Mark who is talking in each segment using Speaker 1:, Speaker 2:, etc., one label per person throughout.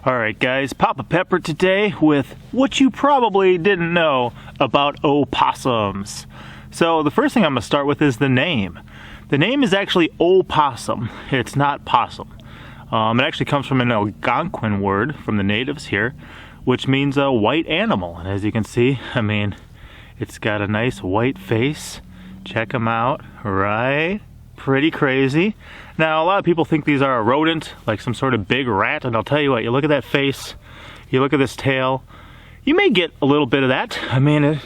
Speaker 1: Alright guys, Papa Pepper today with what you probably didn't know about opossums. So the first thing I'm going to start with is the name. The name is actually opossum. It's not possum. It actually comes from an Algonquin word from the natives here, which means a white animal. And as you can see, it's got a nice white face. Check them out, right? Pretty crazy. Now, a lot of people think these are a rodent, like some sort of big rat, and I'll tell you what, you look at that face, you look at this tail, you may get a little bit of that. It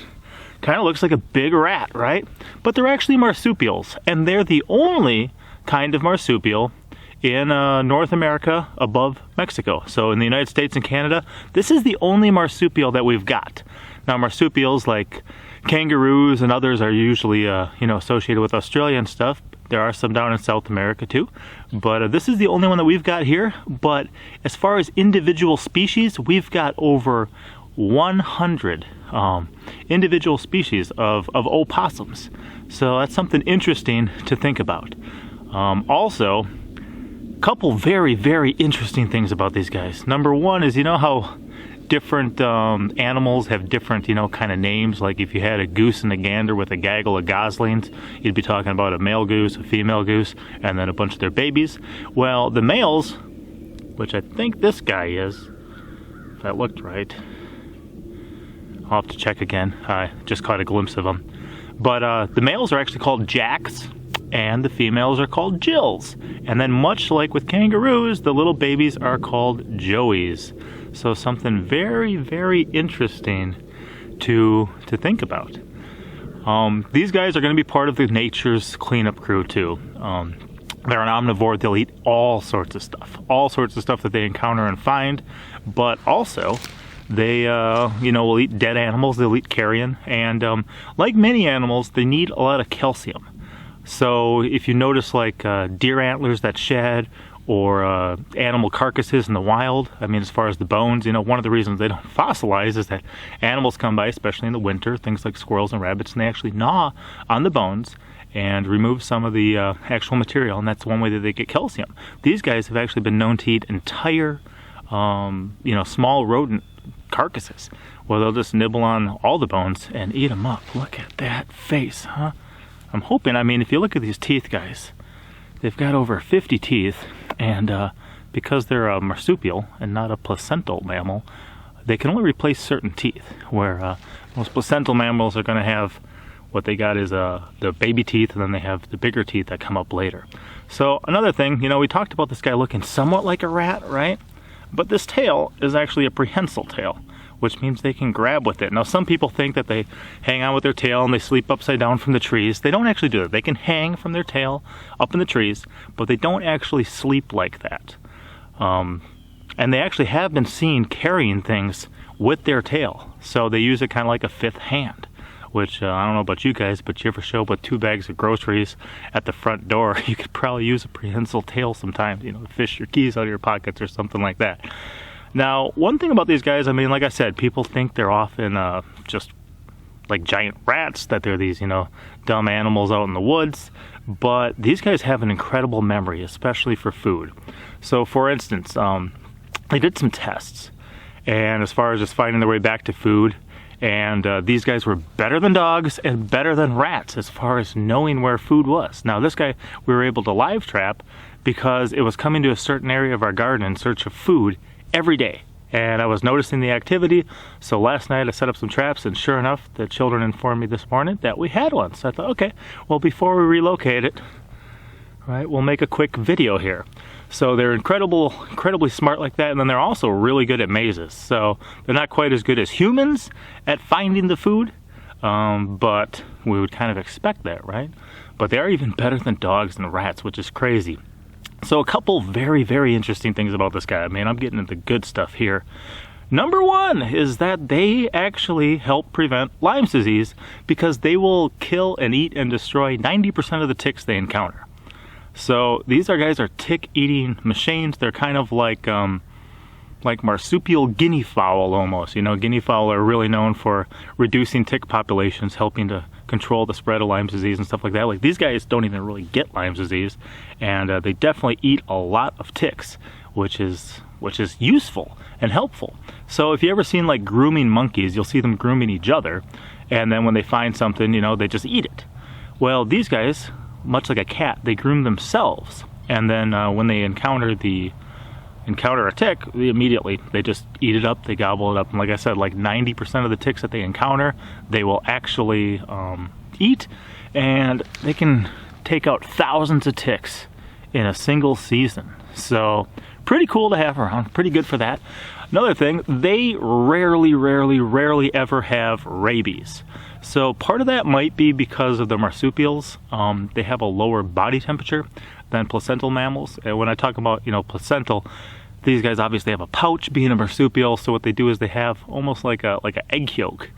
Speaker 1: kind of looks like a big rat, right? But they're actually marsupials, and they're the only kind of marsupial in North America above Mexico. So in the United States and Canada, this is the only marsupial that we've got. Now, marsupials like kangaroos and others are usually associated with Australia and stuff. There are some down in South America too, but this is the only one that we've got here. But as far as individual species, we've got over 100 individual species of opossums. So that's something interesting to think about. Also, a couple very, very interesting things about these guys. Number one is, you know how different animals have different, kind of names. Like if you had a goose and a gander with a gaggle of goslings, you'd be talking about a male goose, a female goose, and then a bunch of their babies. Well, the males, which I think this guy is, if I looked right, I'll have to check again. I just caught a glimpse of them. But the males are actually called jacks, and the females are called jills. And then much like with kangaroos, the little babies are called joeys. So something very, very interesting to think about. These guys are going to be part of the nature's cleanup crew too. They're an omnivore. They'll eat all sorts of stuff that they encounter and find. But also, they will eat dead animals. They'll eat carrion, and like many animals, they need a lot of calcium. So if you notice, like deer antlers that shed, or animal carcasses in the wild, as far as the bones, one of the reasons they don't fossilize is that animals come by, especially in the winter, things like squirrels and rabbits, and they actually gnaw on the bones and remove some of the actual material, and that's one way that they get calcium. These guys have actually been known to eat entire, small rodent carcasses, where they'll just nibble on all the bones and eat them up. Look at that face, huh? I'm hoping, if you look at these teeth, guys, they've got over 50 teeth, and because they're a marsupial and not a placental mammal, they can only replace certain teeth, where most placental mammals are going to have what they got is the baby teeth, and then they have the bigger teeth that come up later. So another thing, we talked about this guy looking somewhat like a rat, right? But this tail is actually a prehensile tail, which means they can grab with it. Now, some people think that they hang on with their tail and they sleep upside down from the trees. They don't actually do that. They can hang from their tail up in the trees, but they don't actually sleep like that. And they actually have been seen carrying things with their tail. So they use it kind of like a fifth hand, which I don't know about you guys, but you ever show up with 2 bags of groceries at the front door, you could probably use a prehensile tail sometimes, to fish your keys out of your pockets or something like that. Now, one thing about these guys, like I said, people think they're often just like giant rats, that they're these, dumb animals out in the woods. But these guys have an incredible memory, especially for food. So, for instance, they did some tests, and as far as just finding their way back to food, and these guys were better than dogs and better than rats as far as knowing where food was. Now, this guy we were able to live trap because it was coming to a certain area of our garden in search of food every day, and I was noticing the activity. So last night I set up some traps, and sure enough, the children informed me this morning that we had one. So I thought, okay, well, before we relocate it, right, we'll make a quick video here. So they're incredibly smart like that, and then they're also really good at mazes. So they're not quite as good as humans at finding the food, but we would kind of expect that, right? But they are even better than dogs and rats, which is crazy. So a couple very, very interesting things about this guy. I'm getting into the good stuff here. Number one is that they actually help prevent Lyme's disease because they will kill and eat and destroy 90% of the ticks they encounter. So these guys are tick-eating machines. They're kind of like marsupial guinea fowl almost. Guinea fowl are really known for reducing tick populations, helping to control the spread of Lyme's disease and stuff like that. Like, these guys don't even really get Lyme's disease, and they definitely eat a lot of ticks, which is useful and helpful. So if you ever seen like grooming monkeys, you'll see them grooming each other, and then when they find something, you know, they just eat it. Well, these guys, much like a cat, they groom themselves, and then when they encounter a tick, they just eat it up, they gobble it up. And like I said, like 90% of the ticks that they encounter, they will actually eat, and they can take out thousands of ticks in a single season. So pretty cool to have around, pretty good for that. Another thing, they rarely ever have rabies. So part of that might be because of the marsupials. They have a lower body temperature than placental mammals. And when I talk about, you know, placental, these guys obviously have a pouch being a marsupial. So what they do is they have almost like an egg yolk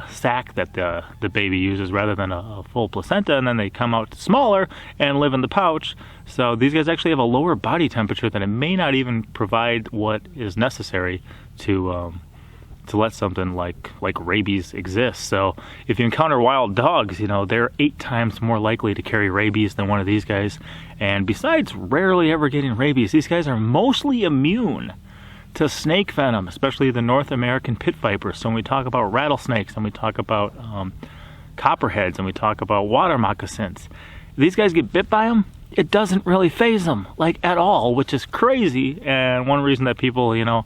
Speaker 1: sac that the baby uses rather than a full placenta, and then they come out smaller and live in the pouch. So these guys actually have a lower body temperature that it may not even provide what is necessary to let something like rabies exist. So if you encounter wild dogs, you know, they're 8 times more likely to carry rabies than one of these guys. And besides rarely ever getting rabies, these guys are mostly immune to snake venom, especially the North American pit vipers. So when we talk about rattlesnakes, and we talk about copperheads, and we talk about water moccasins, these guys get bit by them, it doesn't really faze them, like, at all, which is crazy. And one reason that people, you know,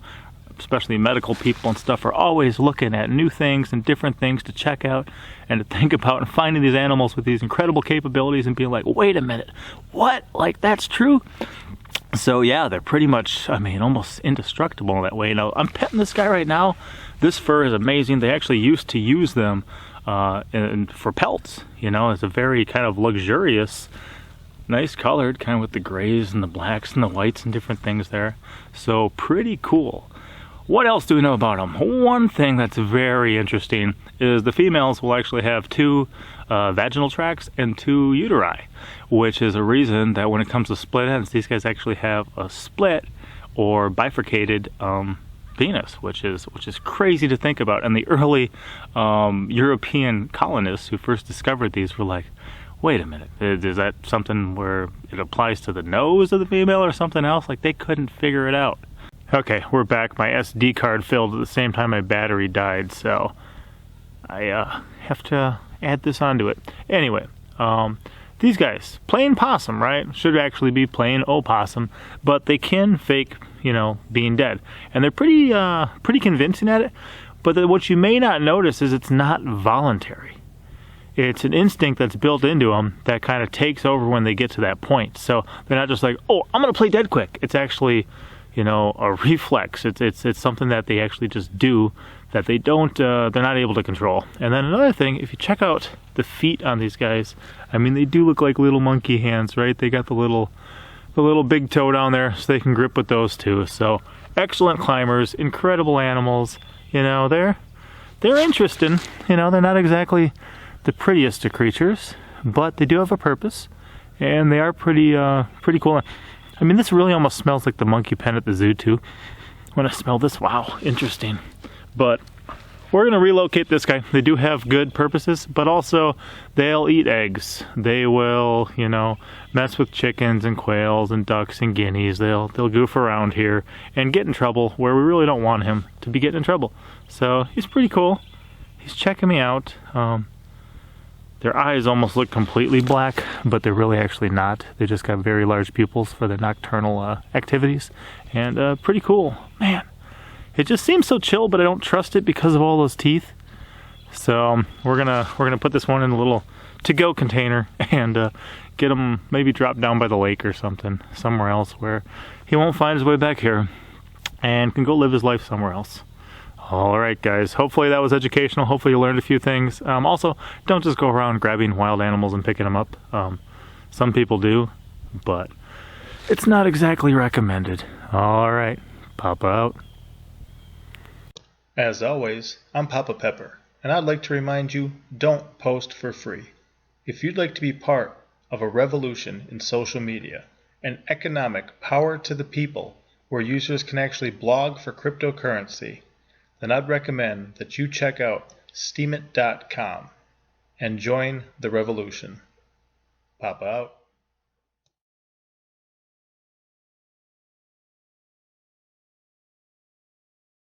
Speaker 1: especially medical people and stuff, are always looking at new things and different things to check out and to think about, and finding these animals with these incredible capabilities and being like, wait a minute, what? Like, that's true? So yeah, they're pretty much, I mean, almost indestructible in that way. Now, I'm petting this guy right now. This fur is amazing. They actually used to use them for pelts, you know. It's a very kind of luxurious, nice colored, kind of with the grays and the blacks and the whites and different things there. So pretty cool. What else do we know about them? One thing that's very interesting is the females will actually have 2 vaginal tracts and 2 uteri, which is a reason that when it comes to split ends, these guys actually have a split or bifurcated penis, which is crazy to think about. And the early European colonists who first discovered these were like, wait a minute, is that something where it applies to the nose of the female or something else? Like, they couldn't figure it out. Okay, we're back. My SD card filled at the same time my battery died, so I have to add this onto it. Anyway, these guys, plain possum, right? Should actually be plain opossum, but they can fake, you know, being dead. And they're pretty convincing at it, but what you may not notice is it's not voluntary. It's an instinct that's built into them that kind of takes over when they get to that point. So they're not just like, oh, I'm going to play dead quick. It's actually, you know, a reflex. It's something that they actually just do that they don't, they're not able to control. And then another thing, if you check out the feet on these guys, I mean, they do look like little monkey hands, right? They got the little big toe down there, so they can grip with those too. So excellent climbers, incredible animals. You know, they're interesting. You know, they're not exactly the prettiest of creatures, but they do have a purpose, and they are pretty cool. I mean, this really almost smells like the monkey pen at the zoo too. When I smell this, wow, interesting. But we're gonna relocate this guy. They do have good purposes, but also they'll eat eggs. They will, you know, mess with chickens and quails and ducks and guineas. They'll goof around here and get in trouble where we really don't want him to be getting in trouble. So he's pretty cool. He's checking me out. Their eyes almost look completely black, but they're really actually not. They just got very large pupils for their nocturnal activities, and pretty cool. Man, it just seems so chill, but I don't trust it because of all those teeth. So we're gonna put this one in a little to-go container and get him maybe dropped down by the lake or something, somewhere else where he won't find his way back here and can go live his life somewhere else. Alright guys, hopefully that was educational. Hopefully you learned a few things. Also, don't just go around grabbing wild animals and picking them up. Some people do, but it's not exactly recommended. Alright, Papa out.
Speaker 2: As always, I'm Papa Pepper, and I'd like to remind you, don't post for free. If you'd like to be part of a revolution in social media, an economic power to the people where users can actually blog for cryptocurrency, then I'd recommend that you check out steemit.com and join the revolution. Papa out.